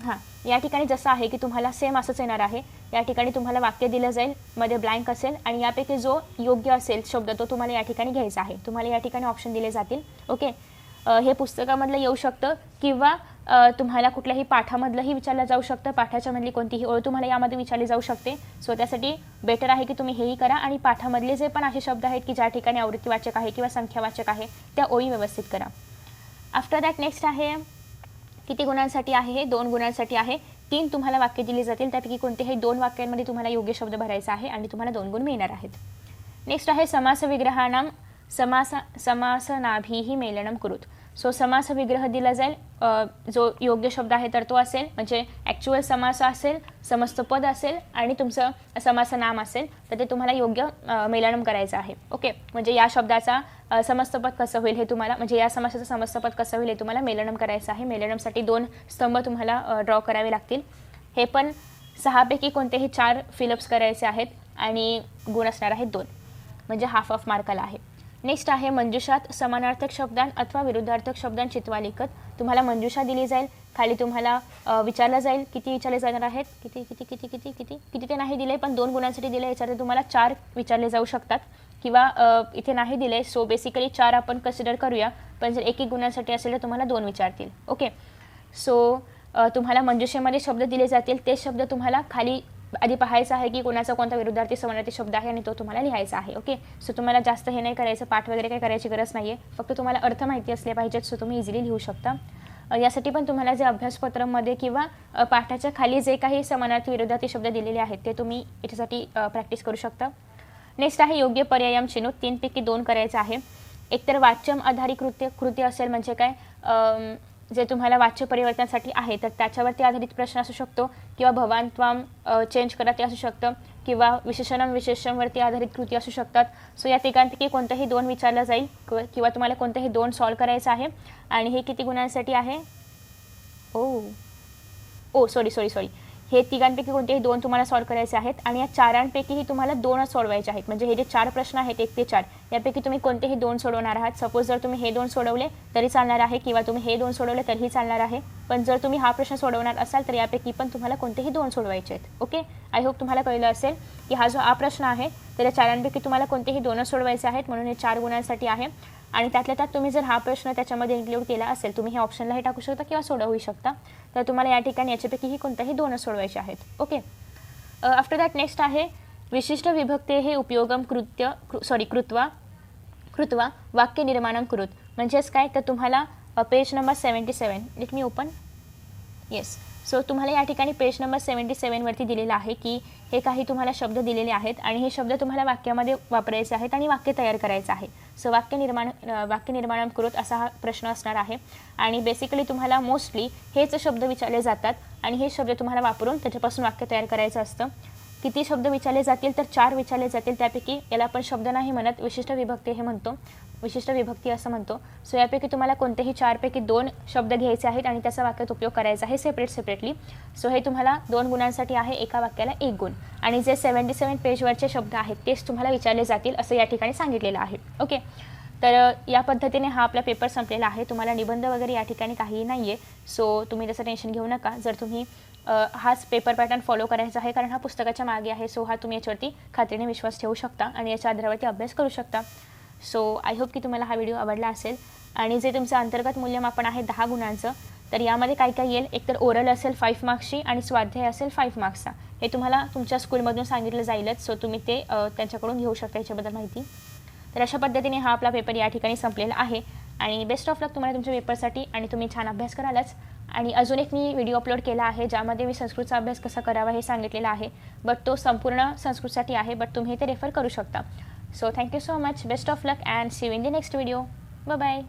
हां, या ठिकाणी जसं आहे की तुम्हाला सेम असंच येणार आहे. या ठिकाणी तुम्हाला वाक्य दिलं जाईल, मध्ये ब्लँक असेल आणि यापैकी जो योग्य असेल शब्द तो तुम्हाला या ठिकाणी घ्यायचा आहे. तुम्हाला या ठिकाणी ऑप्शन दिले जातील. ओके, हे पुस्तकामधलं येऊ शकतं किंवा तुम्हाला कुठल्याही पाठामधलंही विचारलं जाऊ शकतं. पाठाच्या मधली कोणतीही ओळ तुम्हाला यामध्ये विचारली जाऊ शकते. सो त्यासाठी बेटर आहे की तुम्ही हेही करा आणि पाठामधले जे पण असे शब्द आहेत की ज्या ठिकाणी आवृत्तीवाचक आहे किंवा संख्यावाचक आहे त्या ओळी व्यवस्थित करा. आफ्टर दॅट नेक्स्ट आहे किती गुणांसाठी आहे, हे 2 गुणांसाठी आहे. 3 तुम्हाला वाक्य दिली जातील, त्यापैकी कोणतेही 2 वाक्यांमध्ये तुम्हाला योग्य शब्द भरायचा आहे आणि तुम्हाला 2 गुण मिळणार आहेत. नेक्स्ट आहे समास विग्रहाणाम समासनाभिही मेलनम कुरुत. सो समास विग्रह दिला जाईल, जो योग्य शब्द आहे तर तो असेल, म्हणजे ॲक्च्युअल समास असेल, समस्त पद असेल आणि तुमचं समास नाम असेल, तर ते तुम्हाला योग्य मेलनम करायचं आहे. ओके, म्हणजे या शब्दाचा समस्त पद कसं होईल हे तुम्हाला, म्हणजे या समासाचं समस्त पद कसं होईल हे तुम्हाला मेलनम करायचं आहे. मेलनमसाठी 2 स्तंभ तुम्हाला ड्रॉ करावे लागतील. हे पण 6 पैकी कोणतेही 4 फिलअप्स करायचे आहेत आणि गुण असणार आहेत 2, म्हणजे हाफ ऑफ मार्काला आहे. नेक्स्ट आहे मंजुषात समानार्थक शब्दांत अथवा विरुद्धार्थक शब्दांत चित्वा लिखत. तुम्हाला मंजुषा दिली जाईल, खाली तुम्हाला विचारलं जाईल, किती विचारले जाणार आहेत, किती ते नाही दिले पण 2 गुणांसाठी दिले. याच्यात तुम्हाला 4 विचारले जाऊ शकतात किंवा इथे नाही दिले. सो बेसिकली 4 आपण कन्सिडर करूया, पण जर 1 गुणांसाठी असेल तर तुम्हाला 2 विचारतील. ओके, सो तुम्हाला मंजुषेमध्ये शब्द दिले जातील, ते शब्द तुम्हाला खाली आधी पाहायचं आहे की कोणाचा कोणता विरुद्धार्थी समानार्थी शब्द आहे आणि तो तुम्हाला लिहायचा आहे. ओके, सो तुम्हाला जास्त हे नाही करायचं, पाठ वगैरे काही करायची गरज नाही आहे, फक्त तुम्हाला अर्थ माहिती असले पाहिजेत. सो तुम्ही इझिली लिहू शकता. यासाठी पण तुम्हाला जे अभ्यासपत्रामध्ये किंवा पाठाच्या खाली जे काही समानार्थी विरुद्धार्थी शब्द दिलेले आहेत ते तुम्ही याच्यासाठी प्रॅक्टिस करू शकता. नेक्स्ट आहे योग्य पर्यायम चिन्ह. 3 पैकी 2 करायचं आहे. एकतर वाच्यम आधारित कृती असेल, म्हणजे काय जे तुम्हाला वाच्य परिवर्तनासाठी आहे तर त्याच्यावरती आधारित प्रश्न असू शकतो किंवा भवान त्वाम चेंज करा ते असू शकतं किंवा विशेषणम विशेषणवरती आधारित कृती असू शकतात. सो या तिघांपैकी कोणतंही 2 विचारलं जाईल किंवा तुम्हाला कोणतंही 2 सॉल्व करायचं आहे. आणि हे किती गुणांसाठी आहे? सॉरी हे तिघांपैकी कोणतेही 2 तुम्हाला सॉल्व करायचे आहेत आणि या चारांपैकीही तुम्हाला 2च सोडवायचे आहेत. म्हणजे हे जे 4 प्रश्न आहेत 1 ते 4 यापैकी तुम्ही कोणतेही 2 सोडवणार आहात. सपोज जर तुम्ही हे 2 सोडवले तरी चालणार आहे किंवा तुम्ही हे 2 सोडवले तरीही चालणार आहे. पण जर तुम्ही हा प्रश्न सोडवणार असाल तर यापैकी पण तुम्हाला कोणतेही 2 सोडवायचे आहेत. ओके, आय होप तुम्हाला कळलं असेल की हा जो प्रश्न आहे तर या चारांपैकी तुम्हाला कोणतेही 2च सोडवायचे आहेत. म्हणून हे 4 गुणांसाठी आहे. आणि त्यातल्या त्यात तुम्ही जर हा प्रश्न त्याच्यामध्ये इन्क्लूड केला असेल तुम्ही हे ऑप्शनलाही टाकू शकता किंवा सोडवू शकता. तर तुम्हाला या ठिकाणी याच्यापैकीही कोणताही 2च सोडवायचे आहेत. ओके, आफ्टर दॅट नेक्स्ट आहे विशिष्ट विभक्ते हे उपयोगम कृत्वा वाक्य निर्माणम कुरुत. म्हणजेच काय तर तुम्हाला page number 77 let me open yes. So तुम्हाला या ठिकाणी पेज नंबर 77 वरती दिलेलं आहे की हे काही तुम्हाला शब्द दिलेले आहेत आणि हे शब्द तुम्हाला वाक्यामध्ये वापरायचे आहेत आणि वाक्य तयार करायचं आहे. सो वाक्य निर्माण करूत असा हा प्रश्न असणार आहे. आणि बेसिकली तुम्हाला मोस्टली हेच शब्द विचारले जातात आणि हे शब्द तुम्हाला वापरून त्याच्यापासून वाक्य तयार करायचं असतं. किती शब्द विचारले जातील तर 4 विचारले जातील. त्यापैकी याला आपण शब्द नाही म्हणत विशिष्ट विभक्ती हे म्हणतो, विशिष्ट विभक्ती असं म्हणतो. सो यापैकी तुम्हाला कोणतेही 4 पैकी 2 शब्द घ्यायचे आहेत आणि त्याचा वाक्यात उपयोग करायचा आहे सेपरेटली. सो हे तुम्हाला 2 गुणांसाठी आहे, एका वाक्याला 1 गुण. आणि जे 77 पेजवरचे शब्द आहेत तेच तुम्हाला विचारले जातील असं या ठिकाणी सांगितलेलं आहे. ओके, तर या पद्धतीने हा आपला पेपर संपलेला आहे. तुम्हाला निबंध वगैरे या ठिकाणी काहीही नाही आहे. सो तुम्ही त्याचं टेन्शन घेऊ नका. जर तुम्ही हाच पेपर पॅटर्न फॉलो करायचा आहे कारण हा पुस्तकाच्या मागे आहे. सो हा तुम्ही याच्यावरती खात्रीने विश्वास ठेवू शकता आणि याच्या आधारावरती अभ्यास करू शकता. सो आय होप की तुम्हाला हा व्हिडिओ आवडला असेल. आणि जे तुमचं अंतर्गत मूल्यमापन आहे 10 गुणांचं तर यामध्ये काय काय येईल, एकतर ओरल असेल 5 मार्क्सची आणि स्वाध्याय असेल 5 मार्क्सचा. हे तुम्हाला तुमच्या स्कूलमधून सांगितलं जाईलच. सो तुम्ही ते त्यांच्याकडून घेऊ शकता याच्याबद्दल माहिती. तर अशा पद्धतीने हा आपला पेपर या ठिकाणी संपलेला आहे. आणि बेस्ट ऑफ लक तुम्हाला तुमच्या पेपरसाठी आणि तुम्ही छान अभ्यास करालच. आणि अजून एक मी व्हिडिओ अपलोड केला आहे ज्यामध्ये मी संस्कृतचा अभ्यास कसा करावा हे सांगितलेलं आहे. बट तो संपूर्ण संस्कृतसाठी आहे, बट तुम्ही ते रेफर करू शकता. So thank you so much, best of luck and see you in the next video. Bye bye.